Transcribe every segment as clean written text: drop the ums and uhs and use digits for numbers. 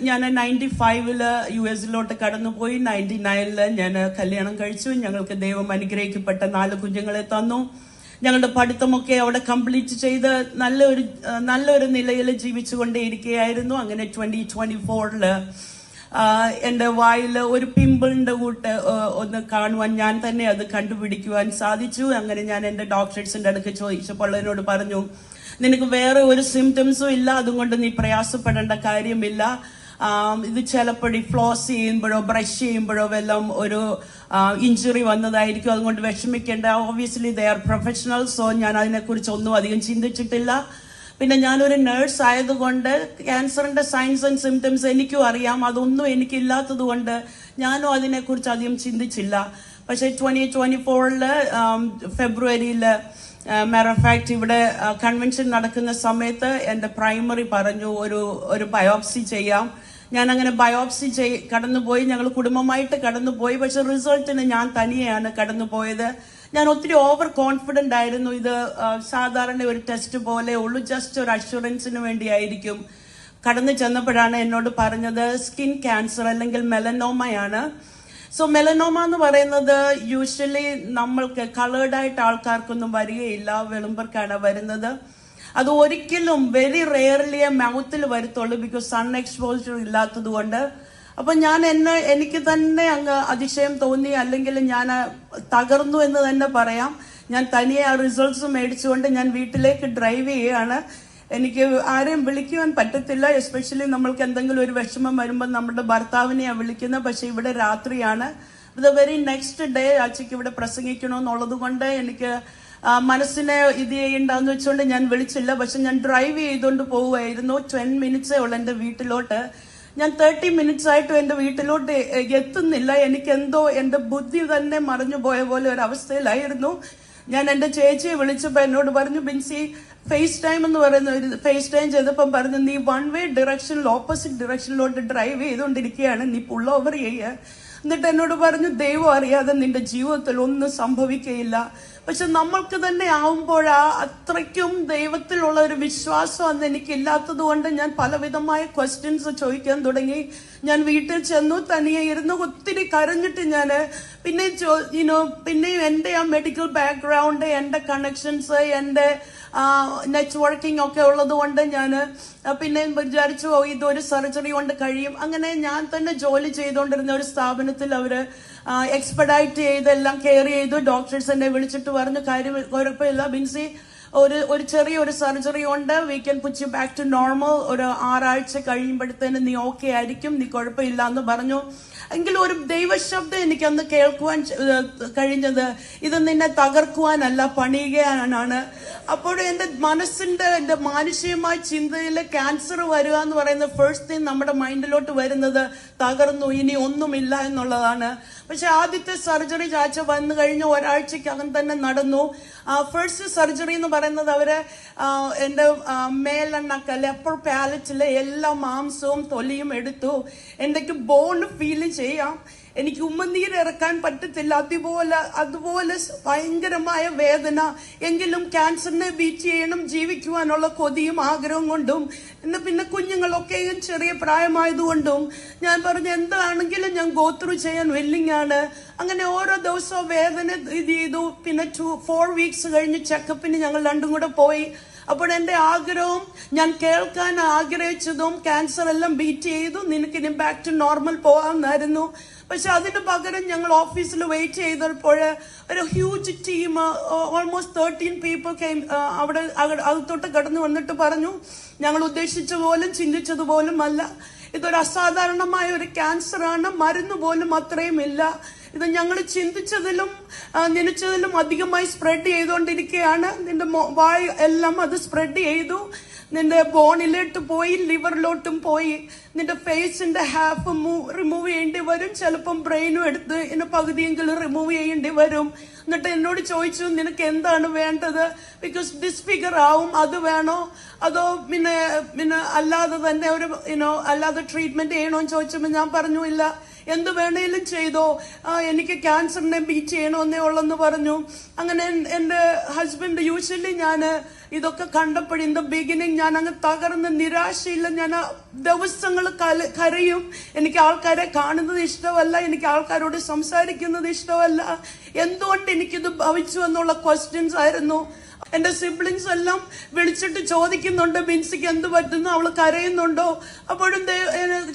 ഞാൻ 95 US കടന്നുപോയി. 99 ഞാൻ കല്യാണം കഴിച്ചു. ഞങ്ങൾക്ക് ദൈവം അനുഗ്രഹിക്കപ്പെട്ട 4 കുഞ്ഞുങ്ങളെ തന്നു. ഞങ്ങളുടെ പഠിത്തമൊക്കെ അവിടെ കംപ്ലീറ്റ് ചെയ്ത് നല്ലൊരു നിലയിൽ ജീവിച്ചുകൊണ്ടേയിരിക്കുകയായിരുന്നു. അങ്ങനെ 2024 എന്റെ വായിൽ ഒരു പിമ്പിളിന്റെ കൂട്ട് ഒന്ന് കാണുവാൻ ഞാൻ തന്നെ അത് കണ്ടുപിടിക്കുവാൻ സാധിച്ചു. അങ്ങനെ ഞാൻ എന്റെ ഡോക്ടേഴ്സിന്റെ അടുക്ക് ചോദിച്ചപ്പോൾ എന്നോട് പറഞ്ഞു, നിനക്ക് വേറെ ഒരു സിംറ്റംസും ഇല്ല, അതുകൊണ്ട് നീ പ്രയാസപ്പെടേണ്ട കാര്യമില്ല. ഇത് ചിലപ്പോൾ ഫ്ലോസ് ചെയ്യുമ്പോഴോ ബ്രഷ് ചെയ്യുമ്പോഴോ വല്ലതും ഒരു ഇഞ്ചുറി വന്നതായിരിക്കും, അതുകൊണ്ട് വിഷമിക്കേണ്ട. Obviously they are professional, so ഞാൻ അതിനെക്കുറിച്ച് ഒന്നും അധികം ചിന്തിച്ചിട്ടില്ല. പിന്നെ ഞാനൊരു നേഴ്സ് ആയതുകൊണ്ട് ക്യാൻസറിന്റെ സൈൻസ് ആൻഡ് സിംറ്റംസ് എനിക്കും അറിയാം. അതൊന്നും എനിക്കില്ലാത്തത് കൊണ്ട് ഞാനും അതിനെക്കുറിച്ച് അധികം ചിന്തിച്ചില്ല. പക്ഷെ 2024 ഫെബ്രുവരിയിൽ മാറ്റർ ഓഫ് ഫാക്ട് ഇവിടെ കൺവെൻഷൻ നടക്കുന്ന സമയത്ത് എന്റെ പ്രൈമറി പറഞ്ഞു ഒരു ബയോപ്സി ചെയ്യാം. ഞാൻ അങ്ങനെ ബയോപ്സി കടന്നുപോയി. ഞങ്ങൾ കുടുംബമായിട്ട് കടന്നുപോയി. പക്ഷെ റിസൾട്ടിന് ഞാൻ തനിയെയാണ് കടന്നുപോയത്. ഞാൻ ഒത്തിരി ഓവർ കോൺഫിഡന്റ് ആയിരുന്നു. ഇത് സാധാരണ ഒരു ടെസ്റ്റ് പോലെ ഉള്ളൂ, ജസ്റ്റ് ഒരു അഷുറൻസിന് വേണ്ടിയായിരിക്കും. കടന്നു ചെന്നപ്പോഴാണ് എന്നോട് പറഞ്ഞത് സ്കിൻ ക്യാൻസർ അല്ലെങ്കിൽ മെലനോമയാണ്. സോ മെലനോമ എന്ന് പറയുന്നത് യൂഷ്വലി നമ്മൾക്ക് കളേർഡ് ആയിട്ട് ആൾക്കാർക്കൊന്നും വരികയില്ല, വെളുമ്പർക്കാണ് വരുന്നത്. അത് ഒരിക്കലും വെരി റെയർലിയെ മൗത്തിൽ വരുത്തുള്ളൂ, ബിക്കോസ് സൺ എക്സ്പോഷർ ഇല്ലാത്തത് കൊണ്ട്. അപ്പൊ എനിക്ക് തന്നെ അങ്ങ് അതിശയം തോന്നി, അല്ലെങ്കിൽ ഞാൻ തകർന്നു എന്ന് തന്നെ പറയാം. ഞാൻ തനിയെ ആ റിസൾട്ട്സ് മേടിച്ചുകൊണ്ട് ഞാൻ വീട്ടിലേക്ക് ഡ്രൈവ് ചെയ്യുകയാണ്. എനിക്ക് ആരെയും വിളിക്കുവാൻ പറ്റത്തില്ല, എസ്പെഷ്യലി നമ്മൾക്ക് എന്തെങ്കിലും ഒരു വിഷമം വരുമ്പോൾ നമ്മുടെ ഭർത്താവിനെയാണ് വിളിക്കുന്നത്. പക്ഷെ ഇവിടെ രാത്രിയാണ്. ദ വെരി നെക്സ്റ്റ് ഡേ അച്ഛക്ക് ഇവിടെ പ്രസംഗിക്കണമെന്നുള്ളത് കൊണ്ട് എനിക്ക് മനസ്സിനെ ഇത് ചെയ്യണ്ടെന്ന് വെച്ചുകൊണ്ട് ഞാൻ വിളിച്ചില്ല. പക്ഷെ ഞാൻ ഡ്രൈവ് ചെയ്തുകൊണ്ട് പോവുമായിരുന്നു. 10 മിനിറ്റ്സേ ഉള്ളു എന്റെ വീട്ടിലോട്ട്. ഞാൻ 30 മിനിറ്റ്സ് ആയിട്ടും എന്റെ വീട്ടിലോട്ട് എത്തുന്നില്ല. എനിക്കെന്തോ എന്റെ ബുദ്ധി തന്നെ മറഞ്ഞു പോയ പോലെ ഒരു അവസ്ഥയിലായിരുന്നു. ഞാൻ എന്റെ ചേച്ചിയെ വിളിച്ചപ്പോ എന്നോട് പറഞ്ഞു, ബിൻസി ഫേസ് ടൈം എന്ന് പറയുന്ന ഫേസ് ടൈം ചെയ്തപ്പം പറഞ്ഞു, നീ 1 വേ ഡിറക്ഷനിൽ ഓപ്പോസിറ്റ് ഡിറക്ഷനിലോട്ട് ഡ്രൈവ് ചെയ്തുകൊണ്ടിരിക്കുകയാണ്, നീ പുൾ ഓവർ ചെയ്യുക. എന്നിട്ട് എന്നോട് പറഞ്ഞു, ദൈവം അറിയാതെ നിന്റെ ജീവിതത്തിൽ ഒന്നും സംഭവിക്കുകയില്ല. പക്ഷെ നമ്മൾക്ക് തന്നെ ആവുമ്പോഴാ അത്രയ്ക്കും ദൈവത്തിലുള്ള ഒരു വിശ്വാസം അന്ന് എനിക്കില്ലാത്തത് കൊണ്ട് ഞാൻ പലവിധമായ ക്വസ്റ്റ്യൻസ് ചോദിക്കാൻ തുടങ്ങി. ഞാൻ വീട്ടിൽ ചെന്നു, തനിയെ ഇരുന്ന് ഒത്തിരി കരഞ്ഞിട്ട് ഞാൻ പിന്നെയും എന്റെ ആ മെഡിക്കൽ ബാക്ക്ഗ്രൗണ്ട്, എന്റെ കണക്ഷൻസ്, എന്റെ നെറ്റ്വർക്കിംഗ് ഒക്കെ ഉള്ളത് കൊണ്ട് ഞാൻ പിന്നെ വിചാരിച്ചു ഇതൊരു സർജറി കൊണ്ട് കഴിയും. അങ്ങനെ ഞാൻ തന്നെ ജോലി ചെയ്തുകൊണ്ടിരുന്ന ഒരു സ്ഥാപനത്തിൽ അവര് എക്സ്പെഡൈറ്റ് ചെയ്ത് എല്ലാം കെയർ ചെയ്തു. ഡോക്ടേഴ്സ് എന്നെ വിളിച്ചിട്ട് പറഞ്ഞു, കാര്യം കുഴപ്പമില്ല ബിൻസി, ഒരു ചെറിയൊരു സർജറി ഉണ്ട്, we can put you back to normal, ഒരു 6 ആഴ്ച കഴിയുമ്പോഴത്തേന് നീ ഓക്കെ ആയിരിക്കും, നീ കുഴപ്പമില്ല എന്ന് പറഞ്ഞു. എങ്കിലും ഒരു ദൈവശബ്ദം എനിക്ക് അന്ന് കേൾക്കുവാൻ കഴിഞ്ഞത്, ഇത് നിന്നെ തകർക്കുവാനല്ല പണിയുകയാണ്. അപ്പോൾ എന്റെ മാനുഷികമായ ചിന്തയിൽ ക്യാൻസർ വരിക എന്ന് പറയുന്ന ഫസ്റ്റ് തിങ് നമ്മുടെ മൈൻഡിലോട്ട് വരുന്നത് തകർന്നു, ഇനി ഒന്നുമില്ല എന്നുള്ളതാണ്. പക്ഷെ ആദ്യത്തെ സർജറി ചാച്ച വന്നു കഴിഞ്ഞ ഒരാഴ്ചക്കകം തന്നെ നടന്നു. ഫസ്റ്റ് സർജറി എന്ന് പറയുന്നത് അവര് എന്റെ മേലെണ്ണക്കല്ല് എപ്പോൾ പാലറ്റിലെ എല്ലാ മാംസവും തൊലിയും എടുത്തു. എന്തൊക്കെ ബോൺ ഫീൽ ചെയ്യാം, എനിക്ക് ഉമ്മനീര് ഇറക്കാൻ പറ്റത്തില്ല, അതുപോലെ ഭയങ്കരമായ വേദന. എങ്കിലും ക്യാൻസറിനെ ബീറ്റ് ചെയ്യണം, ജീവിക്കുവാനുള്ള കൊതിയും ആഗ്രഹം കൊണ്ടും പിന്നെ കുഞ്ഞുങ്ങളൊക്കെയും ചെറിയ പ്രായമായതുകൊണ്ടും ഞാൻ പറഞ്ഞു എന്താണെങ്കിലും ഞാൻ ഗോ ത്രൂ ചെയ്യാൻ വെല്ലിങ് ആണ്. അങ്ങനെ ഓരോ ദിവസവും വേദന ഇത് ചെയ്തു. പിന്നെ 4 വീക്സ് കഴിഞ്ഞ് ചെക്കപ്പിന് ഞങ്ങൾ രണ്ടും കൂടെ പോയി. അപ്പോൾ എന്റെ ആഗ്രഹവും ഞാൻ കേൾക്കാൻ ആഗ്രഹിച്ചതും ക്യാൻസർ എല്ലാം ബീറ്റ് ചെയ്തു, നിനക്ക് ഇനി ബാക്ക് ടു നോർമൽ പോകാമെന്നായിരുന്നു. പക്ഷെ അതിന് പകരം ഞങ്ങൾ ഓഫീസിൽ വെയിറ്റ് ചെയ്തപ്പോൾ ഒരു ഹ്യൂജ് ടീം, ഓൾമോസ്റ്റ് 13 പീപ്പിൾ അവിടെ അകത്തോട്ട് കടന്നു വന്നിട്ട് പറഞ്ഞു, ഞങ്ങൾ ഉദ്ദേശിച്ച പോലും ചിന്തിച്ചതുപോലും അല്ല, ഇതൊരു അസാധാരണമായ ഒരു ക്യാൻസർ ആണ്, മരുന്ന് പോലും അത്രയും ഇല്ല, ഇത് ഞങ്ങൾ ചിന്തിച്ചതിലും നനച്ചതിലും അധികമായി സ്പ്രെഡ് ചെയ്തുകൊണ്ടിരിക്കുകയാണ്. നിന്റെ വായ് എല്ലാം അത് സ്പ്രെഡ് ചെയ്തു, നിന്റെ ബോണിലോട്ട് പോയി, ലിവറിലോട്ടും പോയി, നിന്റെ ഫേസിന്റെ ഹാഫ് റിമൂവ് ചെയ്യേണ്ടി വരും, ചിലപ്പം ബ്രെയിനും എടുത്ത് പകുതിയെങ്കിലും റിമൂവ് ചെയ്യേണ്ടി വരും. എന്നിട്ട് എന്നോട് ചോദിച്ചു, നിനക്ക് എന്താണ് വേണ്ടത്? ബിക്കോസ് ഡിസ്ഫിഗർ ആവും, അത് വേണോ അതോ പിന്നെ അല്ലാതെ തന്നെ ഒരു അല്ലാതെ ട്രീറ്റ്മെന്റ് ചെയ്യണോന്ന് ചോദിച്ചപ്പോൾ ഞാൻ പറഞ്ഞു, ഇല്ല, എന്ത് വേണേലും ചെയ്തോ, എനിക്ക് ക്യാൻസറിനെ ബീറ്റ് ചെയ്യണമെന്നേ ഉള്ളെന്ന് പറഞ്ഞു. അങ്ങനെ എന്റെ ഹസ്ബൻഡ് യൂഷ്വലി ഞാൻ ഇതൊക്കെ കണ്ടപ്പോൾ ഇൻ ദ ബിഗിനിങ് ഞാൻ അങ്ങ് തകർന്ന് നിരാശയില്ല. ഞാൻ ദിവസങ്ങൾ കരയും. എനിക്ക് ആൾക്കാരെ കാണുന്നത് ഇഷ്ടമല്ല, എനിക്ക് ആൾക്കാരോട് സംസാരിക്കുന്നത് ഇഷ്ടമല്ല. എന്തുകൊണ്ട് എനിക്കിത് ഭവിച്ചു എന്നുള്ള ക്വസ്റ്റ്യൻസ് ആയിരുന്നു. എന്റെ സിബ്ലിങ്സ് എല്ലാം വിളിച്ചിട്ട് ചോദിക്കുന്നുണ്ട്, ബിൻസിക്ക് എന്ത് പറ്റുന്നു, അവള് കരയുന്നുണ്ടോ? അപ്പോഴും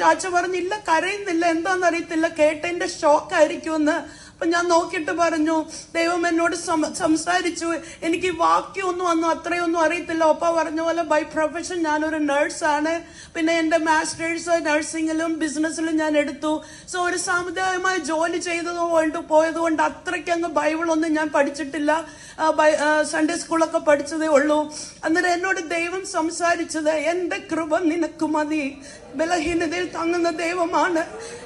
ചാച്ച പറഞ്ഞില്ല, കരയുന്നില്ല, എന്താണെന്നറിയത്തില്ല, കേട്ടതിന്റെ ഷോക്കായിരിക്കുമെന്ന്. അപ്പൊ ഞാൻ നോക്കിയിട്ട് പറഞ്ഞു, ദൈവം എന്നോട് സംസാരിച്ചു. എനിക്ക് വാക്യമൊന്നും അത്രയൊന്നും അറിയത്തില്ല. ഒപ്പ പറഞ്ഞ പോലെ ബൈ പ്രൊഫഷൻ ഞാനൊരു നേഴ്സാണ്. പിന്നെ എന്റെ മാസ്റ്റേഴ്സ് നഴ്സിംഗിലും ബിസിനസ്സിലും ഞാൻ എടുത്തു. സോ ഒരു സാമുദായികമായ ജോലി പോയതുകൊണ്ട് അത്രയ്ക്ക് അങ്ങ് ബൈബിളൊന്നും ഞാൻ പഠിച്ചിട്ടില്ല. സൺഡേ സ്കൂളൊക്കെ പഠിച്ചതേ ഉള്ളൂ. അന്നേരം എന്നോട് ദൈവം സംസാരിച്ചത്, എന്റെ കൃപ നിനക്ക് മതി, ബലഹീനതയിൽ തങ്ങുന്ന ദൈവമാണ്.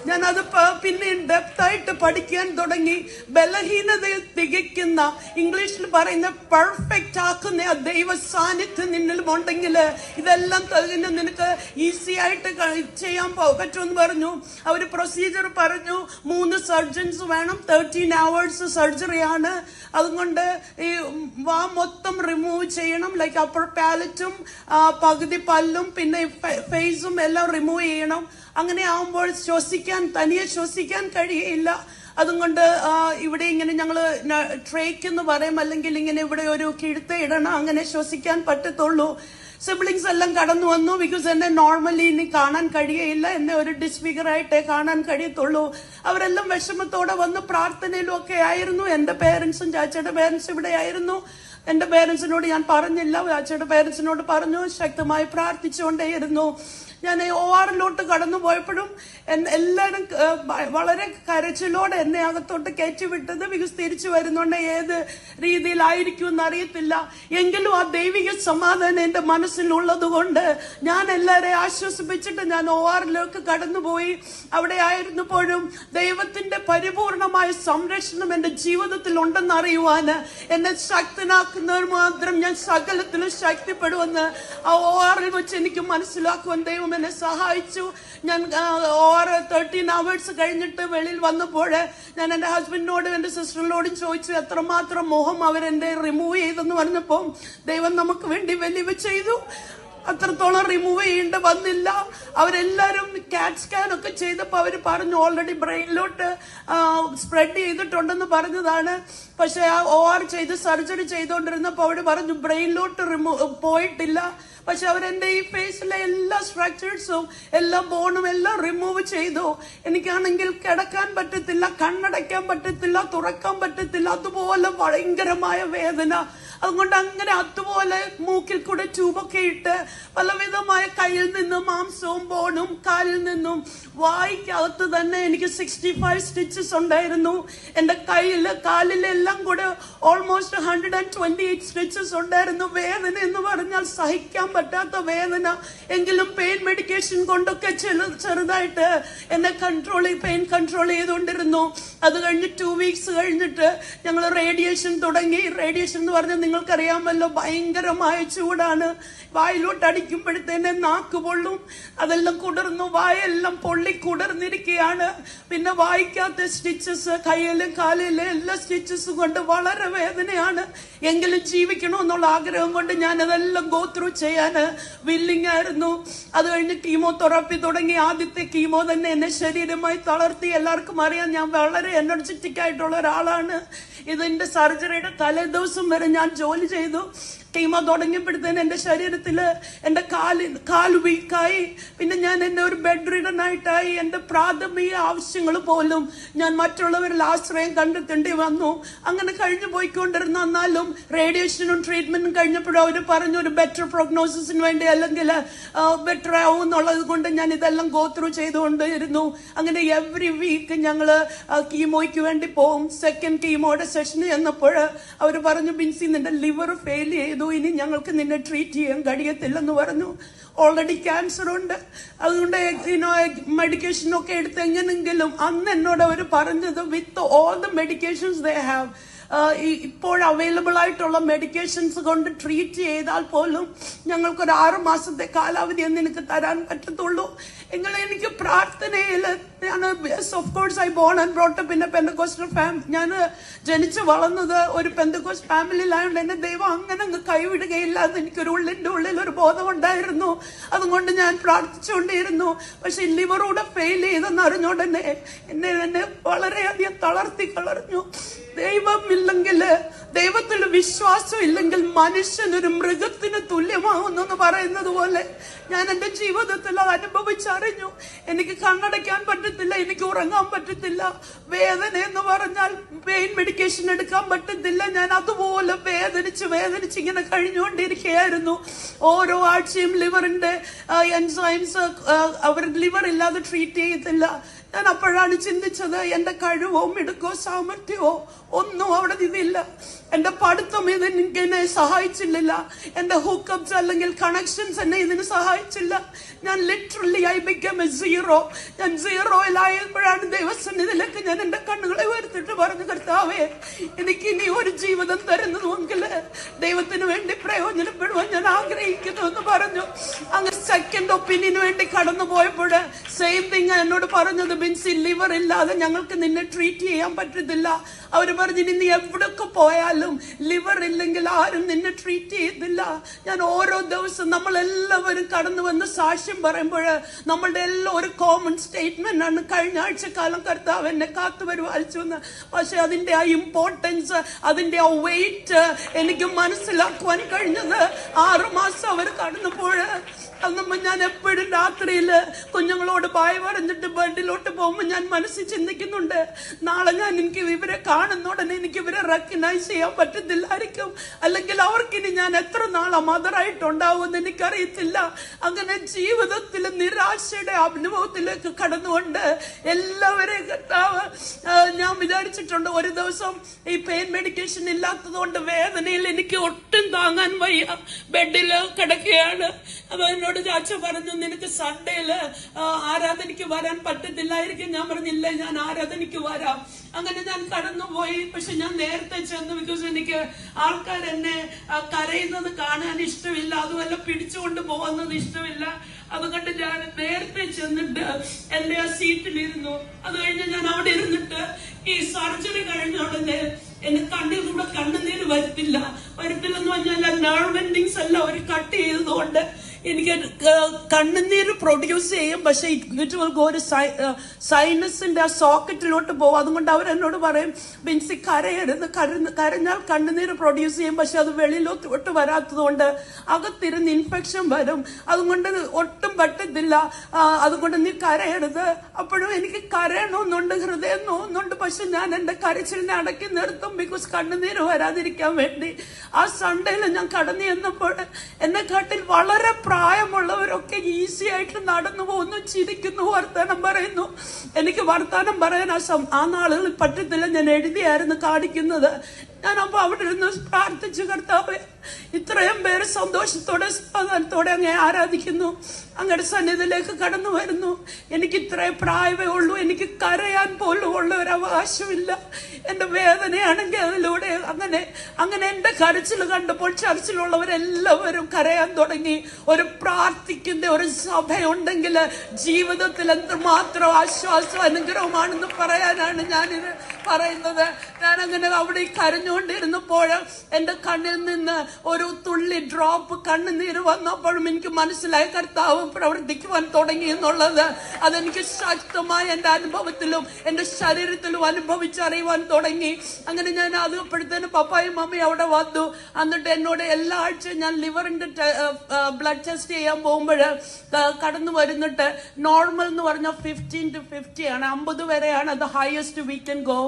ഞാനത് പിന്നെ ഡെപ്തായിട്ട് പഠിക്കാൻ തുടങ്ങി. ബലഹീനതയിൽ തികയ്ക്കുന്ന, ഇംഗ്ലീഷിൽ പറയുന്ന പെർഫെക്റ്റ് ആക്കുന്ന ആ ദൈവ സാന്നിധ്യം നിന്നിലും ഉണ്ടെങ്കിൽ ഇതെല്ലാം നിനക്ക് ഈസി ആയിട്ട് ചെയ്യാൻ പറ്റുമെന്ന് പറഞ്ഞു. അവര് പ്രൊസീജിയർ പറഞ്ഞു, 3 സർജൻസ് വേണം, 13 hours സർജറിയാണ്. അതുകൊണ്ട് ഈ വാ മൊത്തം റിമൂവ് ചെയ്യണം, ലൈക്ക് അപ്പർ പാലറ്റും പകുതി പല്ലും പിന്നെ ഫേസും എല്ലാം റിമൂവ് ചെയ്യണം. അങ്ങനെ ആവുമ്പോൾ തനിയെ ശ്വസിക്കാൻ കഴിയില്ല. അതുകൊണ്ട് ഇവിടെ ഇങ്ങനെ ഞങ്ങള് ട്രേക്ക് എന്ന് പറയും, അല്ലെങ്കിൽ ഇങ്ങനെ ഇവിടെ ഒരു കിഴുത്ത ഇടണം, അങ്ങനെ ശ്വസിക്കാൻ പറ്റത്തുള്ളൂ. സിബ്ലിങ്സ് എല്ലാം കടന്നു വന്നു. ബിക്കോസ് എന്നെ നോർമലി ഇനി കാണാൻ കഴിയയില്ല, എന്നെ ഒരു ഡിസ്ഫിഗർ ആയിട്ടേ കാണാൻ കഴിയത്തുള്ളൂ. അവരെല്ലാം വിഷമത്തോടെ വന്ന് പ്രാർത്ഥനയിലും ഒക്കെ ആയിരുന്നു. എന്റെ പേരൻസും ചാച്ചയുടെ പേരൻസും ഇവിടെ ആയിരുന്നു. എന്റെ പേരൻസിനോട് ഞാൻ പറഞ്ഞില്ല, ചാച്ചയുടെ പേരൻസിനോട് പറഞ്ഞു. ശക്തമായി പ്രാർത്ഥിച്ചുകൊണ്ടേയിരുന്നു. ഞാൻ ORലോട്ട് കടന്നു പോയപ്പോഴും എല്ലാവരും വളരെ കരച്ചിലോടെ എന്നെ അകത്തോട്ട് കയറ്റിവിട്ടത്. ബിക്കോസ് തിരിച്ചു വരുന്നുണ്ട് ഏത് രീതിയിലായിരിക്കും എന്നറിയത്തില്ല. എങ്കിലും ആ ദൈവിക സമാധാനം എന്റെ മനസ്സിലുള്ളത് കൊണ്ട് ഞാൻ എല്ലാവരെയും ആശ്വസിപ്പിച്ചിട്ട് ഞാൻ ORലേക്ക് കടന്നുപോയി. അവിടെ ആയിരുന്നപ്പോഴും ദൈവത്തിന്റെ പരിപൂർണമായ സംരക്ഷണം എന്റെ ജീവിതത്തിൽ ഉണ്ടെന്ന് അറിയുവാന്, എന്നെ ശക്തനാക്കുന്നവർ മാത്രം ഞാൻ സകലത്തിലും ശക്തിപ്പെടുമെന്ന് ആ ORൽ വെച്ച് എനിക്ക് മനസ്സിലാക്കുവാൻ ദൈവം എന്നെ സഹായിച്ചു. ഞാൻ 13 hours കഴിഞ്ഞിട്ട് വെളിയിൽ വന്നപ്പോൾ ഞാൻ എന്റെ ഹസ്ബൻഡിനോടും എന്റെ സിസ്റ്ററിനോടും ചോദിച്ചു, എത്രമാത്രം മോഹം അവരെന്റെ റിമൂവ് ചെയ്തെന്ന് പറഞ്ഞപ്പോൾ ദൈവം നമുക്ക് വേണ്ടി വലിയ ചെയ്തു. അത്രത്തോളം റിമൂവ് ചെയ്യേണ്ട വന്നില്ല. അവരെല്ലാരും കാറ്റ് സ്കാൻ ഒക്കെ ചെയ്തപ്പോൾ അവര് പറഞ്ഞു ഓൾറെഡി ബ്രെയിനിലോട്ട് സ്പ്രെഡ് ചെയ്തിട്ടുണ്ടെന്ന് പറഞ്ഞതാണ്. പക്ഷെ ആ OR ചെയ്ത് സർജറി ചെയ്തുകൊണ്ടിരുന്നപ്പോൾ അവര് പറഞ്ഞു ബ്രെയിനിലോട്ട് പോയിട്ടില്ല. പക്ഷെ അവരെന്റെ ഈ ഫേസിലെ എല്ലാ സ്ട്രക്ചേഴ്സും എല്ലാ ബോണും എല്ലാം റിമൂവ് ചെയ്തു. എനിക്കാണെങ്കിൽ കിടക്കാൻ പറ്റത്തില്ല, കണ്ണടയ്ക്കാൻ പറ്റത്തില്ല, തുറക്കാൻ പറ്റത്തില്ല, അതുപോലെ ഭയങ്കരമായ വേദന. അതുകൊണ്ട് അങ്ങനെ അതുപോലെ മൂക്കിൽ കൂടെ ട്യൂബൊക്കെ ഇട്ട് പലവിധമായ കയ്യിൽ നിന്നും മാംസവും ബോണും കാലിൽ നിന്നും വായിക്കകത്ത് തന്നെ എനിക്ക് 65 സ്റ്റിച്ചസ് ഉണ്ടായിരുന്നു. എന്റെ കാലിലെല്ലാം കൂടെ ഓൾമോസ്റ്റ് 128 സ്റ്റിച്ചസ് ഉണ്ടായിരുന്നു. വേദന എന്ന് പറഞ്ഞാൽ സഹിക്കാൻ പറ്റാത്ത വേദന. എങ്കിലും പെയിൻ മെഡിക്കേഷൻ കൊണ്ടൊക്കെ ചെറുതായിട്ട് എന്നെ പെയിൻ കൺട്രോൾ ചെയ്തുകൊണ്ടിരുന്നു. അത് കഴിഞ്ഞ് 2 weeks കഴിഞ്ഞിട്ട് ഞങ്ങൾ റേഡിയേഷൻ തുടങ്ങി. റേഡിയേഷൻ എന്ന് പറഞ്ഞാൽ നിങ്ങൾക്കറിയാമല്ലോ, ഭയങ്കരമായ ചൂടാണ്. വായിലോട്ട് അടിക്കുമ്പോഴത്തേനെ നാക്ക് പൊള്ളും, അതെല്ലാം കുടർന്നു, വായെല്ലാം പൊള്ളി കുടർന്നിരിക്കുകയാണ്. പിന്നെ വായിക്കാത്ത സ്റ്റിച്ചസ്, കയ്യിലും കാലിലും എല്ലാ സ്റ്റിച്ചസും കൊണ്ട് വളരെ വേദനയാണ്. എങ്കിലും ജീവിക്കണമെന്നുള്ള ആഗ്രഹം കൊണ്ട് ഞാൻ അതെല്ലാം ഗോ ത്രൂ ചെയ്യാൻ വില്ലിങ് ആയിരുന്നു. അത് കഴിഞ്ഞ് കീമോതെറാപ്പി തുടങ്ങി. ആദ്യത്തെ കീമോ തന്നെ എന്നെ ശരീരമായി തളർത്തി. എല്ലാവർക്കും അറിയാം ഞാൻ വളരെ എനർജറ്റിക് ആയിട്ടുള്ള ഒരാളാണ്. ഇതിന്റെ സർജറിയുടെ തലേ ദിവസം വരെ ഞാൻ ജോലി ചെയ്തു. കീമോ തുടങ്ങിയപ്പോഴത്തേന് എന്റെ ശരീരത്തില് എന്റെ കാല് വീക്കായി. പിന്നെ ഞാൻ എന്നെ ഒരു ബെഡ് റിഡനായിട്ടായി. എന്റെ പ്രാഥമിക ആവശ്യങ്ങൾ പോലും ഞാൻ മറ്റുള്ളവരിൽ ആശ്രയം കണ്ടെത്തേണ്ടി വന്നു. അങ്ങനെ കഴിഞ്ഞു പോയിക്കൊണ്ടിരുന്ന. എന്നാലും റേഡിയേഷനും ട്രീറ്റ്മെന്റും കഴിഞ്ഞപ്പോഴും അവര് പറഞ്ഞു ഒരു ബെറ്റർ പ്രൊഗ്നോസിസിന് വേണ്ടി, അല്ലെങ്കിൽ ബെറ്റർ ആവും എന്നുള്ളത് കൊണ്ട് ഞാൻ ഇതെല്ലാം ഗോ ത്രൂ ചെയ്തുകൊണ്ടിരുന്നു. അങ്ങനെ എവറി വീക്ക് ഞങ്ങള് കീമോയ്ക്ക് വേണ്ടി പോകും. സെക്കൻഡ് കീമോയുടെ സെഷന് ചെന്നപ്പോൾ അവര് പറഞ്ഞു, ബിൻസി നിന്റെ ലിവർ ഫെയിൽ ചെയ്തു, ഇനി ഞങ്ങൾക്ക് നിന്നെ ട്രീറ്റ് ചെയ്യാൻ കഴിയത്തില്ലെന്ന് പറഞ്ഞു. ഓൾറെഡി ക്യാൻസർ ഉണ്ട്, അതുകൊണ്ട് മെഡിക്കേഷൻ ഒക്കെ എടുത്ത് എങ്ങനെങ്കിലും. അന്ന് എന്നോട് അവർ പറഞ്ഞത് with all the medications they have ഇപ്പോൾ അവൈലബിൾ ആയിട്ടുള്ള മെഡിക്കേഷൻസ് കൊണ്ട് ട്രീറ്റ് ചെയ്താൽ പോലും ഞങ്ങൾക്കൊരു 6 മാസത്തെ കാലാവധി എന്ന് എനിക്ക് തരാൻ പറ്റത്തുള്ളൂ. എങ്കിൽ എനിക്ക് പ്രാർത്ഥനയിൽ ഞാൻ of course I born and brought up in A Pentecostal family. ഞാൻ ജനിച്ചു വളർന്നത് ഒരു പെന്തക്കോസ്റ്റ് ഫാമിലിയിലായതുകൊണ്ട് എന്നെ ദൈവം അങ്ങനെ അങ്ങ് കൈവിടുകയില്ല എന്ന് എനിക്കൊരു ഉള്ളിന്റെ ഉള്ളിൽ ഒരു ബോധമുണ്ടായിരുന്നു. അതുകൊണ്ട് ഞാൻ പ്രാർത്ഥിച്ചുകൊണ്ടിരുന്നു. പക്ഷെ ലിവറൂടെ ഫെയിൽ ചെയ്തെന്ന് അറിഞ്ഞുകൊണ്ട് എന്നെ വളരെയധികം തളർത്തി കളഞ്ഞു. ദൈവമില്ലെങ്കിൽ, ദൈവത്തിൽ വിശ്വാസം ഇല്ലെങ്കിൽ മനുഷ്യൻ ഒരു മൃഗത്തിന് തുല്യമാകുന്നു എന്ന് പറയുന്നത് പോലെ ഞാൻ എന്റെ ജീവിതത്തിൽ അത് അനുഭവിച്ചറിഞ്ഞു. എനിക്ക് കണ്ണടയ്ക്കാൻ പറ്റത്തില്ല, എനിക്ക് ഉറങ്ങാൻ പറ്റത്തില്ല. വേദന എന്ന് പറഞ്ഞാൽ പെയിൻ മെഡിക്കേഷൻ എടുക്കാൻ പറ്റത്തില്ല. ഞാൻ അതുപോലെ വേദനിച്ച് ഇങ്ങനെ കഴിഞ്ഞുകൊണ്ടിരിക്കുകയായിരുന്നു. ഓരോ ആഴ്ചയും ലിവറിന്റെ എൻസൈംസ് അവർ ലിവർ ഇല്ലാതെ ട്രീറ്റ് ചെയ്യത്തില്ല. ഞാൻ അപ്പോഴാണ് ചിന്തിച്ചത്, എന്റെ കഴിവോ മിടുക്കോ സാമർഥ്യമോ ഒന്നും അവിടെ ഇതില്ല. എന്റെ പഠിത്തം എന്നെ സഹായിച്ചില്ല. എന്റെ ഹുക്കപ്സ് അല്ലെങ്കിൽ കണക്ഷൻസ് എന്നെ ഇതിന് സഹായിച്ചില്ല. ഞാൻ literally I become A zero. ഞാൻ സീറോയിലായപ്പോഴാണ് ദൈവസന്നിധിയിലേക്ക് ഞാൻ എന്റെ കണ്ണുകളെ ഉയർത്തിട്ട് പറഞ്ഞു, കർത്താവേ, എനിക്ക് ഇനി ഒരു ജീവിതം തരുന്നതെങ്കിൽ ദൈവത്തിന് വേണ്ടി പ്രയോജനപ്പെടുവാൻ ഞാൻ ആഗ്രഹിക്കുന്നു എന്ന് പറഞ്ഞു. അങ്ങനെ സെക്കൻഡ് ഒപ്പീനിയന് വേണ്ടി കടന്നു പോയപ്പോൾ സെയിം തിങ് എന്നോട് പറഞ്ഞത്, ബിൻസി, ലിവർ ഇല്ലാതെ ഞങ്ങൾക്ക് നിന്നെ ട്രീറ്റ് ചെയ്യാൻ പറ്റത്തില്ല. അവര് പറഞ്ഞു, നീ എവിടൊക്കെ പോയാലും ലിവർ ഇല്ലെങ്കിൽ ആരും നിന്നെ ട്രീറ്റ് ചെയ്തില്ല. ഞാൻ ഓരോ ദിവസം നമ്മളെല്ലാവരും കടന്നു വന്ന് സാക്ഷ്യം പറയുമ്പോൾ നമ്മളുടെ എല്ലാം ഒരു കോമൺ സ്റ്റേറ്റ്മെന്റ് ആണ്, കഴിഞ്ഞ ആഴ്ചക്കാലം കർത്താവ് എന്നെ കാത്തുപരിപാലിച്ചു എന്ന്. പക്ഷെ അതിന്റെ ആ ഇമ്പോർട്ടൻസ്, അതിന്റെ ആ വെയിറ്റ് എനിക്ക് മനസ്സിലാക്കുവാൻ കഴിഞ്ഞത് 6 മാസം അവർ കടന്നപ്പോൾ. അന്നമ്മ ഞാൻ എപ്പോഴും രാത്രിയില് കുഞ്ഞുങ്ങളോട് ബായ് പറഞ്ഞിട്ട് ബെഡിലോട്ട് പോകുമ്പോൾ ഞാൻ മനസ്സിൽ ചിന്തിക്കുന്നുണ്ട്, നാളെ ഞാൻ എനിക്ക് ഇവരെ കാണുന്ന ഉടനെ എനിക്ക് ഇവരെ റെക്കഗ്നൈസ് ചെയ്യാൻ പറ്റത്തില്ലായിരിക്കും, അല്ലെങ്കിൽ അവർക്കിനി ഞാൻ എത്ര നാളെ മദറായിട്ടുണ്ടാവുമെന്ന് എനിക്കറിയത്തില്ല. അങ്ങനെ ജീവിതത്തിൽ നിരാശയുടെ അനുഭവത്തിലേക്ക് കടന്നുകൊണ്ട് എല്ലാവരെയും കർത്താവ്, ഞാൻ വിചാരിച്ചിട്ടുണ്ട് ഒരു ദിവസം ഈ പെയിൻ മെഡിക്കേഷൻ ഇല്ലാത്തത് കൊണ്ട് വേദനയിൽ എനിക്ക് ഒട്ടും താങ്ങാൻ വയ്യ, ബെഡില് കിടക്കുകയാണ്. അപ്പൊ എന്നോട് ചാച്ച പറഞ്ഞു, നിനക്ക് സൺഡേയില് ആരാധനയ്ക്ക് വരാൻ പറ്റത്തില്ലായിരിക്കും. ഞാൻ പറഞ്ഞില്ല, ഞാൻ ആരാധനയ്ക്ക് വരാം. അങ്ങനെ ഞാൻ കടന്നുപോയി. പക്ഷെ ഞാൻ നേരത്തെ ചെന്നു, ബിക്കോസ് എനിക്ക് ആൾക്കാർ എന്നെ കരയുന്നത് കാണാൻ ഇഷ്ടമില്ല, അതുമല്ല പിടിച്ചുകൊണ്ട് പോകുന്നത് ഇഷ്ടമില്ല. അതുകൊണ്ട് ഞാൻ നേരത്തെ ചെന്നിട്ട് എന്റെ ആ സീറ്റിലിരുന്നു. അത് കഴിഞ്ഞ് ഞാൻ അവിടെ ഇരുന്നിട്ട് ഈ സർജറി കഴിഞ്ഞ ഉടനെ എന്റെ കണ്ണിൽ കൂടെ കണ്ണുനീര് വരത്തില്ലെന്ന് പറഞ്ഞാൽ നെർവ് എൻഡിങ്സ് എല്ലാം അവർ കട്ട് ചെയ്തതുകൊണ്ട് എനിക്ക് കണ്ണുനീര് പ്രൊഡ്യൂസ് ചെയ്യും. പക്ഷെ ഇറ്റ് വിൽ ഗോ ഒരു സൈനസിന്റെ ആ സോക്കറ്റിലോട്ട് പോകും. അതുകൊണ്ട് അവരെന്നോട് പറയും, ബിൻസി കരയരുത്, കരഞ്ഞാൽ കണ്ണുനീര് പ്രൊഡ്യൂസ് ചെയ്യും, പക്ഷെ അത് വെളിയിലോട്ട് വരാത്തത് കൊണ്ട് അകത്തിരുന്ന് ഇൻഫെക്ഷൻ വരും. അതുകൊണ്ട് ഒട്ടും പറ്റത്തില്ല, അതുകൊണ്ട് നീ കരയരുത്. അപ്പോഴും എനിക്ക് കരയണമെന്നുണ്ട്, ഹൃദയം നോവുന്നുണ്ട്. പക്ഷെ ഞാൻ എന്റെ കരച്ചിലിനെ അടക്കി നിർത്തും, ബിക്കോസ് കണ്ണുനീര് വരാതിരിക്കാൻ വേണ്ടി. ആ സൺഡേയിൽ ഞാൻ കടന്നു ചെന്നപ്പോൾ എന്നെക്കാട്ടിൽ വളരെ പ്രായമുള്ളവരൊക്കെ ഈസി ആയിട്ട് നടന്നു പോകുന്നു, ചിരിക്കുന്നു, വർത്താനം പറയുന്നു. എനിക്ക് വർത്താനം പറയാൻ ആ നാളുകളിൽ പറ്റത്തില്ല. ഞാൻ എഴുതിയായിരുന്നു കാണിക്കുന്നത്. ഞാനപ്പോ അവിടെ ഇരുന്ന് പ്രാർത്ഥിച്ചു, കർത്താവേ, ഇത്രയും പേര് സന്തോഷത്തോടെ സമാധാനത്തോടെ അങ്ങേ ആരാധിക്കുന്നു, അങ്ങയുടെ സന്നിധിയിലേക്ക് കടന്നു വരുന്നു. എനിക്ക് ഇത്രയും പ്രായമേ ഉള്ളൂ, എനിക്ക് കരയാൻ പോലും ഉള്ള ഒരു അവകാശമില്ല. എന്റെ വേദനയാണെങ്കിൽ അതിലൂടെ അങ്ങനെ എന്റെ കരച്ചിൽ കണ്ടപ്പോൾ ചർച്ചിലുള്ളവരെല്ലാവരും കരയാൻ തുടങ്ങി. ഒരു പ്രാർത്ഥിക്കുന്ന ഒരു സഭയുണ്ടെങ്കിൽ ജീവിതത്തിൽ എന്തുമാത്രം ആശ്വാസം അനുഗ്രഹമാണെന്ന് പറയാനാണ് ഞാനിത് പറയുന്നത്. ഞാനങ്ങനെ അവിടെ കരഞ്ഞുകൊണ്ടിരുന്നപ്പോൾ എന്റെ കണ്ണിൽ നിന്ന് ഒരു തുള്ളി ഡ്രോപ്പ് കണ്ണുനീര് വന്നപ്പോഴും എനിക്ക് മനസ്സിലായി കർത്താവ് പ്രവർത്തിക്കുവാൻ തുടങ്ങി എന്നുള്ളത്. അതെനിക്ക് ശക്തമായ എന്റെ അനുഭവത്തിലും എന്റെ ശരീരത്തിലും അനുഭവിച്ചറിയുവാൻ തുടങ്ങി. അങ്ങനെ ഞാൻ അത് അപ്പോഴത്തേനും പപ്പായും മമ്മിയും അവിടെ വന്നു. എന്നിട്ട് എന്നോട് എല്ലാ ആഴ്ചയും ഞാൻ ലിവറിന്റെ ബ്ലഡ് ടെസ്റ്റ് ചെയ്യാൻ പോകുമ്പോൾ കടന്നു വരുന്നിട്ട് നോർമൽ എന്ന് പറഞ്ഞാൽ 15 to 50 ആണ്, 50 വരെയാണ് അത് ഹയസ്റ്റ് വി കൻ ഗോ.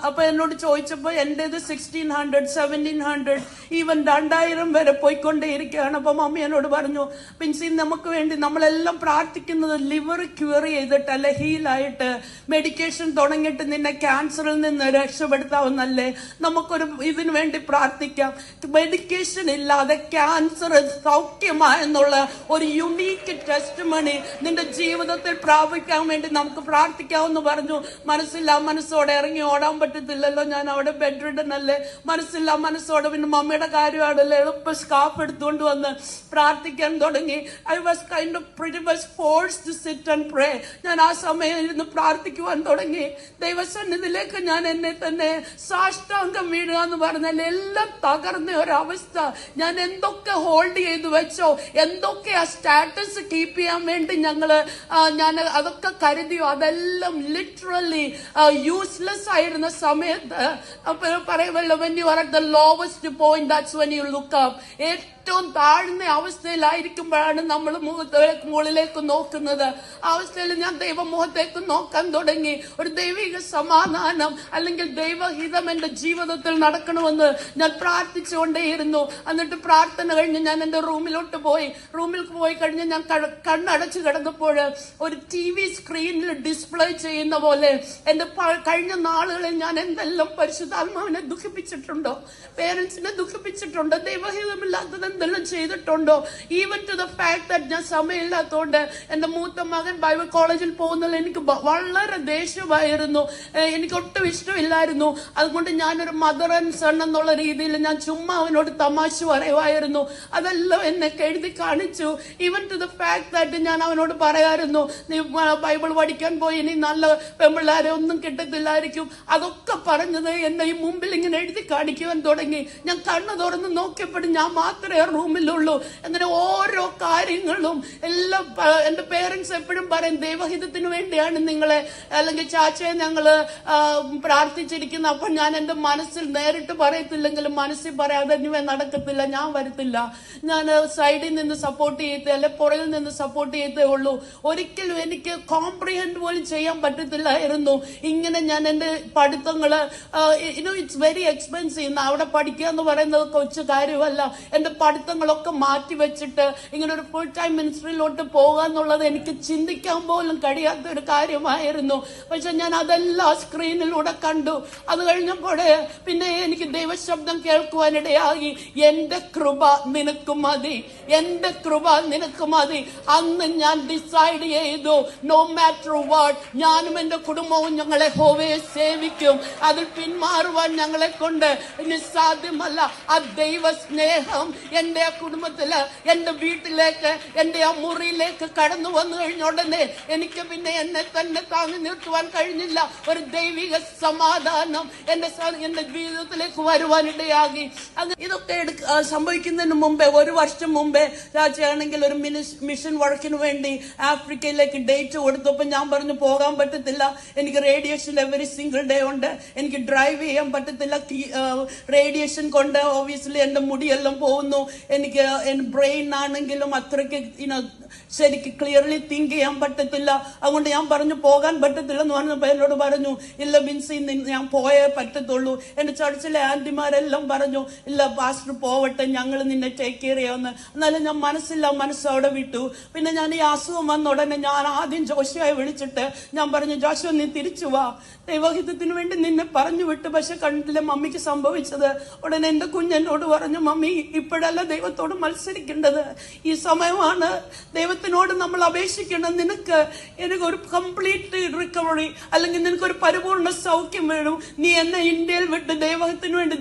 അപ്പൊ എന്നോട് ചോദിച്ചപ്പോ എന്റേത് 1600, 1700, ഈവൻ 2000 വരെ പോയിക്കൊണ്ടേയിരിക്കുകയാണ്. അപ്പൊ മമ്മി എന്നോട് പറഞ്ഞു, പിൻസി, നമുക്ക് വേണ്ടി നമ്മളെല്ലാം പ്രാർത്ഥിക്കുന്നത് ലിവർ ക്യൂർ ചെയ്തിട്ടല്ല, ഹീലായിട്ട് മെഡിക്കേഷൻ തുടങ്ങിയിട്ട് നിന്നെ ക്യാൻസറിൽ നിന്ന് രക്ഷപ്പെടുത്താവുന്നല്ലേ, നമുക്കൊരു ഇതിനു വേണ്ടി പ്രാർത്ഥിക്കാം. മെഡിക്കേഷൻ ഇല്ലാതെ ക്യാൻസർ സൗഖ്യമായെന്നുള്ള ഒരു യുണീക്ക് ടെസ്റ്റിമണി നിന്റെ ജീവിതത്തിൽ പ്രാപിക്കാൻ വേണ്ടി നമുക്ക് പ്രാർത്ഥിക്കാമെന്ന് പറഞ്ഞു. മനസ്സില്ല മനസ്സോടെ ഇറങ്ങി ഓടാൻ പറ്റത്തില്ലല്ലോ, ഞാൻ അവിടെ ബെഡ് റിഡൻ കാരണല്ലേ. മനസ്സില്ല മനസ്സോടെ പിന്നെ മമ്മിയുടെ കാര്യമാണല്ലേ എളുപ്പം സ്കാഫ് എടുത്തുകൊണ്ട് വന്ന് പ്രാർത്ഥിക്കാൻ തുടങ്ങി. I was kind of pretty much forced to sit and pray. ഞാൻ ആ സമയം ഇരുന്ന് പ്രാർത്ഥിക്കുവാൻ തുടങ്ങി. ദൈവസന്നിധിയിലേക്ക് ഞാൻ എന്നെ തന്നെ സാഷ്ടാംഗം വീഴുക എന്ന് പറഞ്ഞാൽ എല്ലാം തകർന്ന ഒരവസ്ഥ. ഞാൻ എന്തൊക്കെ ഹോൾഡ് ചെയ്ത് വെച്ചോ, എന്തൊക്കെ ആ സ്റ്റാറ്റസ് കീപ്പ് ചെയ്യാൻ വേണ്ടി ഞാൻ അതൊക്കെ കരുതിയോ, അതെല്ലാം ലിറ്ററലി യൂസ്ലെസ് ആയിരുന്ന സമയത്ത് പറയുമല്ലോ, when you are at the lowest point, that's when you look up. ഏറ്റവും താഴ്ന്ന അവസ്ഥയിലായിരിക്കുമ്പോഴാണ് നമ്മൾ മുകളിലേക്ക് നോക്കുന്നത്. ആ അവസ്ഥയിൽ ഞാൻ ദൈവമുഖത്തേക്ക് നോക്കാൻ തുടങ്ങി. ഒരു ദൈവിക സമാധാനം അല്ലെങ്കിൽ ദൈവഹിതം എന്റെ ജീവിതത്തിൽ നടക്കണമെന്ന് ഞാൻ പ്രാർത്ഥിച്ചുകൊണ്ടേയിരുന്നു. എന്നിട്ട് പ്രാർത്ഥന കഴിഞ്ഞ് ഞാൻ എന്റെ റൂമിൽ പോയി കഴിഞ്ഞ് ഞാൻ കണ്ണടച്ചു കിടന്നപ്പോൾ ഒരു TV സ്ക്രീനിൽ ഡിസ്പ്ലേ ചെയ്യുന്ന പോലെ എന്റെ കഴിഞ്ഞ നാളുകളിൽ ഞാൻ എന്തെല്ലാം പരിശുദ്ധാത്മാവിനെ ദുഃഖിപ്പിച്ചിട്ടുണ്ടോ, പേരൻസിനെ ദുഃഖിപ്പിച്ചിട്ടുണ്ടോ, ദൈവഹിതമില്ലാത്തത് എന്തെല്ലാം ചെയ്തിട്ടുണ്ടോ. Even to the fact that ഞാൻ സമയമില്ലാത്തതുകൊണ്ട് എന്റെ മൂത്ത മകൻ ബൈബിൾ കോളേജിൽ പോകുന്നത് എനിക്ക് വളരെ ദേഷ്യമായിരുന്നു. എനിക്ക് ഒട്ടും ഇഷ്ടമില്ലായിരുന്നു. അതുകൊണ്ട് ഞാനൊരു മദർ ആൻഡ് സൺ എന്നുള്ള രീതിയിൽ ഞാൻ ചുമ്മാ അവനോട് തമാശ പറയുമായിരുന്നു. അതെല്ലാം എന്നെ എഴുതി കാണിച്ചു. Even to the fact that ഞാൻ അവനോട് പറയായിരുന്നു, നീ ബൈബിൾ പഠിക്കാൻ പോയി ഇനി നല്ല പെമ്പിള്ളാരെ ഒന്നും കിട്ടത്തില്ലായിരിക്കും. അതൊക്കെ പറഞ്ഞത് എന്നെ ഈ മുമ്പിൽ ഇങ്ങനെ എഴുതി കാണിക്കുവാൻ തുടങ്ങി. ഞാൻ കണ്ണു തുറന്ന് നോക്കിയപ്പോഴും ഞാൻ മാത്രമേ റൂമിലുള്ളൂ. അങ്ങനെ ഓരോ കാര്യങ്ങളും എല്ലാം എന്റെ പേരൻസ് എപ്പോഴും പറയും, ദൈവഹിതത്തിന് വേണ്ടിയാണ് നിങ്ങളെ അല്ലെങ്കിൽ ചാച്ചയെ ഞങ്ങള് പ്രാർത്ഥിച്ചിരിക്കുന്നത്. അപ്പൊ ഞാൻ എന്റെ മനസ്സിൽ നേരിട്ട് പറയത്തില്ലെങ്കിലും മനസ്സിൽ പറയാതെ നടക്കത്തില്ല, ഞാൻ വരത്തില്ല, ഞാൻ സൈഡിൽ നിന്ന് സപ്പോർട്ട് ചെയ്തേ അല്ലെ പുറകിൽ നിന്ന് സപ്പോർട്ട് ചെയ്തേ ഉള്ളൂ. ഒരിക്കലും എനിക്ക് കോംപ്രിഹെൻഡ് പോലും ചെയ്യാൻ പറ്റത്തില്ലായിരുന്നു. ഇങ്ങനെ ഞാൻ എന്റെ പഠിത്തങ്ങള് ഇറ്റ്സ് വെരി എക്സ്പെൻസീവ്. അവിടെ പഠിക്കുക എന്ന് പറയുന്നത് കൊച്ചു കാര്യമല്ല. എന്റെ പഠിത്തങ്ങളൊക്കെ മാറ്റി വെച്ചിട്ട് ഇങ്ങനെ ഒരു ഫുൾ ടൈം മിനിസ്ട്രിയിലോട്ട് പോകുക എന്നുള്ളത് എനിക്ക് ചിന്തിക്കാൻ പോലും കഴിയാത്ത ഒരു കാര്യമായിരുന്നു. പക്ഷെ ഞാൻ അതെല്ലാം സ്ക്രീനിലൂടെ കണ്ടു. അത് കഴിഞ്ഞപ്പോഴേ പിന്നെ എനിക്ക് ദൈവശബ്ദം കേൾക്കുവാനിടയായി. എന്റെ കൃപ നിനക്ക് മതി, എന്റെ കൃപ നിനക്ക് മതി. അന്ന് ഞാൻ ഡിസൈഡ് ചെയ്തു, നോ മാറ്റർ വാട്ട്, ഞാനും എന്റെ കുടുംബവും ഞങ്ങളെ യഹോവയെ സേവിക്കും. അതിൽ പിന്മാറുവാൻ ഞങ്ങളെ കൊണ്ട് ഇനി സാധ്യമല്ല. ആ ദൈവ സ്നേഹം എന്റെ ആ കുടുംബത്തില്, എന്റെ വീട്ടിലേക്ക്, എന്റെ ആ മുറിയിലേക്ക് കടന്നു വന്നു കഴിഞ്ഞ ഉടനെ എനിക്ക് പിന്നെ എന്നെ തന്നെ താങ്ങി നിർത്തുവാൻ കഴിഞ്ഞില്ല. ഒരു ദൈവിക സമാധാനം എന്റെ ജീവിതത്തിലേക്ക് വരുവാനിടയാകി. ഇതൊക്കെ സംഭവിക്കുന്നതിന് മുമ്പേ, ഒരു വർഷം മുമ്പേ രാജയാണെങ്കിൽ ഒരു മിഷൻ വർക്കിന് വേണ്ടി ആഫ്രിക്കയിലേക്ക് ഡേറ്റ് കൊടുത്തപ്പോൾ ഞാൻ പറഞ്ഞു പോകാൻ പറ്റത്തില്ല, എനിക്ക് റേഡിയേഷൻ എവറി സിംഗിൾ ഡേ ഉണ്ട്, എനിക്ക് ഡ്രൈവ് ചെയ്യാൻ പറ്റത്തില്ല, റേഡിയേഷൻ കൊണ്ട് ഓബിയസ്ലി എന്റെ മുടിയെല്ലാം പോകുന്നു, എനിക്ക് ബ്രെയിൻ ആണെങ്കിലും അത്രയ്ക്ക് ശരിക്ക് ക്ലിയർലി തിങ്ക് ചെയ്യാൻ പറ്റത്തില്ല. അതുകൊണ്ട് ഞാൻ പറഞ്ഞു പോകാൻ പറ്റത്തില്ല എന്ന് പറഞ്ഞപ്പോ എന്നോട് പറഞ്ഞു, ഇല്ല ബിൻസി ഞാൻ പോയേ പറ്റത്തുള്ളൂ. എന്റെ ചർച്ചിലെ ആന്റിമാരെല്ലാം പറഞ്ഞു, ഇല്ല പാസ്റ്റർ പോവട്ടെ, ഞങ്ങൾ നിന്നെ ടേക്ക് കെയർ ചെയ്യാമെന്ന്. എന്നാലും ഞാൻ മനസ്സവിടെ വിട്ടു. പിന്നെ ഞാൻ ഈ അസുഖം വന്ന ഉടനെ ഞാൻ ആദ്യം ജോഷുവെ വിളിച്ചിട്ട് ഞാൻ പറഞ്ഞു, ജോഷു നീ തിരിച്ചു വാ, ദൈവഹിതത്തിന് വേണ്ടി നിന്നെ പറഞ്ഞു വിട്ടു, പക്ഷെ കണ്ടില്ല മമ്മിക്ക് സംഭവിച്ചത്. ഉടനെ എന്റെ കുഞ്ഞെന്നോട് പറഞ്ഞു, മമ്മി ഇപ്പോഴല്ല ദൈവത്തോട് മത്സരിക്കേണ്ടത്, ഈ സമയമാണ് ദൈവത്തിനോട് നമ്മൾ അപേക്ഷിക്കണം. എനിക്കൊരു കംപ്ലീറ്റ് റിക്കവറി അല്ലെങ്കിൽ നിനക്കൊരു പരിപൂർണ സൗഖ്യം വേണം. നീ എന്നെ ഇന്ത്യയിൽ വിട്ട് ദൈവത്തിന് വേണ്ടി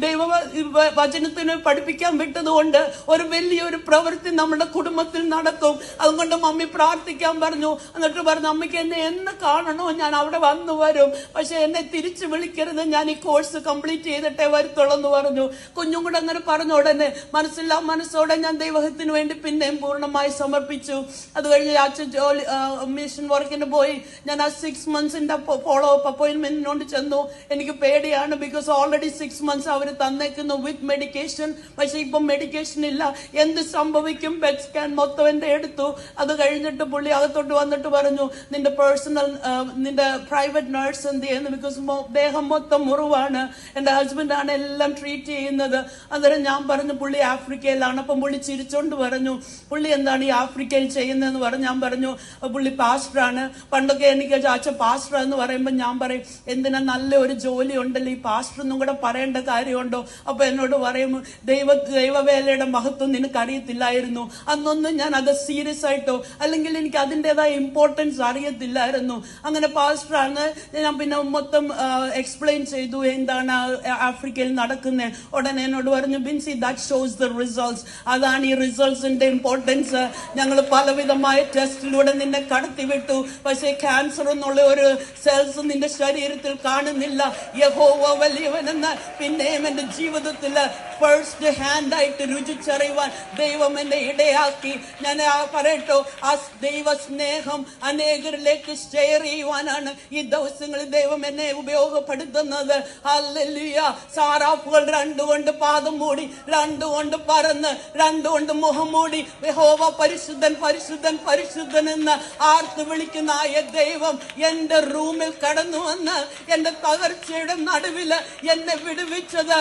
വചനത്തിന് പഠിപ്പിക്കാൻ വിട്ടതുകൊണ്ട് ഒരു വലിയൊരു പ്രവൃത്തി നമ്മുടെ കുടുംബത്തിൽ നടക്കും. അതുകൊണ്ട് മമ്മി പ്രാർത്ഥിക്കാൻ പറഞ്ഞു. എന്നിട്ട് പറഞ്ഞു, അമ്മയ്ക്ക് എന്നെ എന്ന് കാണണോ ഞാൻ അവിടെ വന്നു വരും, പക്ഷെ എന്നെ തിരിച്ചു വിളിക്കരുത്, ഞാൻ ഈ കോഴ്സ് കംപ്ലീറ്റ് ചെയ്തിട്ടേ വരത്തുള്ളൂ എന്ന് പറഞ്ഞു. കുഞ്ഞും കൂടെ അങ്ങനെ പറഞ്ഞ ഉടനെ മനസ്സോടെ ഞാൻ ദൈവത്തിന് വേണ്ടി പിന്നെയും പൂർണ്ണമായി സമർപ്പിച്ചു. അത് കഴിഞ്ഞ് അച്ഛൻ മിഷൻ വർക്കിന് പോയി. ഞാൻ ആ 6 monthsന്റെ ഫോളോ അപ്പ് അപ്പോയിന്റ്മെന്റിനോട് ചെന്നു. എനിക്ക് പേടിയാണ്, ബിക്കോസ് ഓൾറെഡി 6 months അവർ തന്നേക്കുന്നു വിത്ത് മെഡിക്കേഷൻ. പക്ഷെ ഇപ്പം മെഡിക്കേഷൻ ഇല്ല, എന്ത് സംഭവിക്കും? പെറ്റ് സ്കാൻ മൊത്തം എന്റെ എടുത്തു. അത് കഴിഞ്ഞിട്ട് പുള്ളി അകത്തോട്ട് വന്നിട്ട് പറഞ്ഞു, നിന്റെ പ്രൈവറ്റ് നഴ്സ് എന്ത് ചെയ്യുന്നു? ബിക്കോസ് ദേഹം മൊത്തം മുറിവാണ്, എന്റെ ഹസ്ബൻഡാണ് എല്ലാം ട്രീറ്റ് ചെയ്യുന്നത്. അന്നേരം ഞാൻ പറഞ്ഞു, പുള്ളി ആഫ്രിക്കയിൽ ആഫ്രിക്കയിലാണ്. അപ്പം പുള്ളി ചിരിച്ചോണ്ട് പറഞ്ഞു, പുള്ളി എന്താണ് ഈ ആഫ്രിക്കയിൽ ചെയ്യുന്നതെന്ന് പറഞ്ഞു. ഞാൻ പറഞ്ഞു പുള്ളി പാസ്റ്ററാണ്. പണ്ടൊക്കെ എനിക്ക് അച്ഛൻ പാസ്റ്റർ എന്ന് പറയുമ്പോൾ ഞാൻ പറയും, എന്തിനാ നല്ല ഒരു ജോലി ഉണ്ടല്ലോ, ഈ പാസ്റ്റർ ഒന്നും കൂടെ പറയേണ്ട കാര്യമുണ്ടോ? അപ്പൊ എന്നോട് പറയും, ദൈവവേലയുടെ മഹത്വം നിനക്ക് അറിയത്തില്ലായിരുന്നു. അന്നൊന്നും ഞാൻ അത് സീരിയസ് ആയിട്ടോ അല്ലെങ്കിൽ എനിക്ക് അതിൻ്റെതായ ഇമ്പോർട്ടൻസ് അറിയത്തില്ലായിരുന്നു. അങ്ങനെ പാസ്റ്ററാണ്. ഞാൻ പിന്നെ മൊത്തം എക്സ്പ്ലെയിൻ ചെയ്തു എന്താണ് ആഫ്രിക്കയിൽ നടക്കുന്നത്. ഉടനെ എന്നോട് പറഞ്ഞു, Binsi that shows the results. അതാണ് ഈ റിസൾട്ട്സിന്റെ ഇമ്പോർട്ടൻസ്. ഞങ്ങൾ പലവിധമായ ടെസ്റ്റിലൂടെ നിന്നെ കടത്തിവിട്ടു, പക്ഷേ ക്യാൻസർ എന്നുള്ള ഒരു സെൽസ് നിന്റെ ശരീരത്തിൽ കാണുന്നില്ല. യഹോവ വലിയവനെന്ന് പിന്നെയും എന്റെ ജീവിതത്തിൽ ഫസ്റ്റ് ഹാൻഡ് ആയിട്ട് രുചിച്ചറിയുവാൻ ദൈവം എന്നെ ഇടയാക്കി. ഞാൻ പറയട്ടോ, ആ ദൈവ സ്നേഹം അനേകരിലേക്ക് ഷെയർ ചെയ്യുവാനാണ് ഈ ദിവസങ്ങളിൽ ദൈവം എന്നെ ഉപയോഗപ്പെടുത്തുന്നത്. ഹല്ലേലൂയ. സാറാഫുകൾ രണ്ടുകൊണ്ട് പാദം മൂടി, രണ്ടുകൊണ്ട് പറന്ന്, രണ്ടുകൊണ്ട് മുഖം മൂടി യഹോവ പരിശുദ്ധൻ പരിശുദ്ധൻ പരിശുദ്ധൻ എന്ന് ആർത്ത് വിളിക്കുന്ന ആ ദൈവം എന്റെ റൂമിൽ കടന്നു വന്ന് എന്റെ തകർച്ചയുടെ നടുവില് എന്നെ വിടുവിച്ചത്.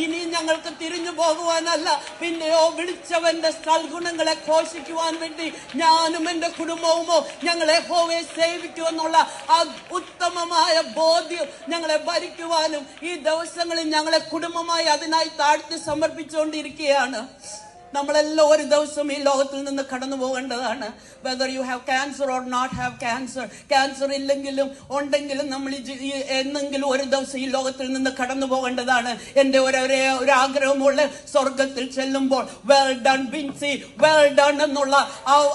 ഇനി ഞങ്ങൾക്ക് തിരിഞ്ഞു പോകുവാനല്ല, പിന്നെയോ വിളിച്ചവന്റെ സൽഗുണങ്ങളെ ഘോഷിക്കുവാൻ വേണ്ടി ഞാനും എന്റെ കുടുംബവുമോ ഞങ്ങളെ യഹോവയെ സേവിക്കുമെന്നുള്ള ആ ഉത്തമമായ ബോധ്യം ഞങ്ങളെ ഭരിക്കുവാനും ഈ ദിവസങ്ങളിൽ ഞങ്ങളെ കുടുംബമായി അതിനായി താഴ്ത്തി സമർപ്പിച്ചുകൊണ്ടിരിക്കുകയാണ്. നമ്മളെല്ലാം ഒരു ദിവസം ഈ ലോകത്തിൽ നിന്ന് കടന്നു പോകേണ്ടതാണ്. Whether you have cancer or not have cancer, cancer ഇല്ലെങ്കിലും ഉണ്ടെങ്കിലും നമ്മൾ എന്നെങ്കിലും ഒരു ദിവസം ഈ ലോകത്തിൽ നിന്ന് കടന്നു പോകേണ്ടതാണ്. എന്റെ ഒരു ആഗ്രഹമുള്ള സ്വർഗത്തിൽ ചെല്ലുമ്പോൾ well done Binsy, well done എന്നുള്ള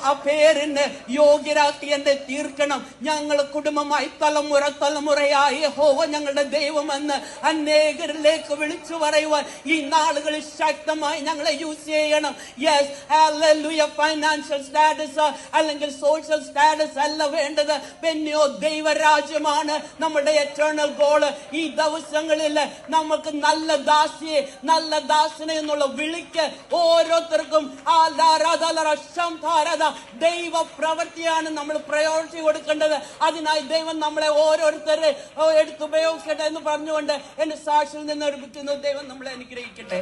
ആ പേരിന് യോഗ്യരാക്കി എന്നെ തീർക്കണം. ഞങ്ങൾ കുടുംബമായി തലമുറയായി യഹോവ ഞങ്ങളുടെ ദൈവമെന്ന് അനേകരിലേക്ക് വിളിച്ചു പറയുവാൻ ഈ നാളുകളിൽ ശക്തമായി ഞങ്ങളെ യൂസ് ചെയ്യണം. Yes, hallelujah. ഫൈനാൻഷ്യൽ സ്റ്റാറ്റസ് അല്ലെങ്കിൽ സോഷ്യൽ സ്റ്റാറ്റസ് അല്ല വേണ്ടത്, പിന്നെയോ ദൈവരാജ്യമാണ് നമ്മുടെ എറ്റേണൽ ഗോള്. ഈ ദിവസങ്ങളിൽ നമുക്ക് നല്ല ദാസിയെ, നല്ല ദാസനെ എന്നുള്ള വിളിക്ക് ഓരോരുത്തർക്കും ദൈവ പ്രവൃത്തിയാണ് നമ്മൾ പ്രയോറിറ്റി കൊടുക്കേണ്ടത്. അതിനായി ദൈവം നമ്മളെ ഓരോരുത്തരെ എടുത്തുപയോഗിക്കട്ടെ എന്ന് പറഞ്ഞുകൊണ്ട് എന്റെ സാക്ഷിയിൽ നിന്ന് ഒരുമിക്കുന്നു. ദൈവം നമ്മളെ അനുഗ്രഹിക്കട്ടെ.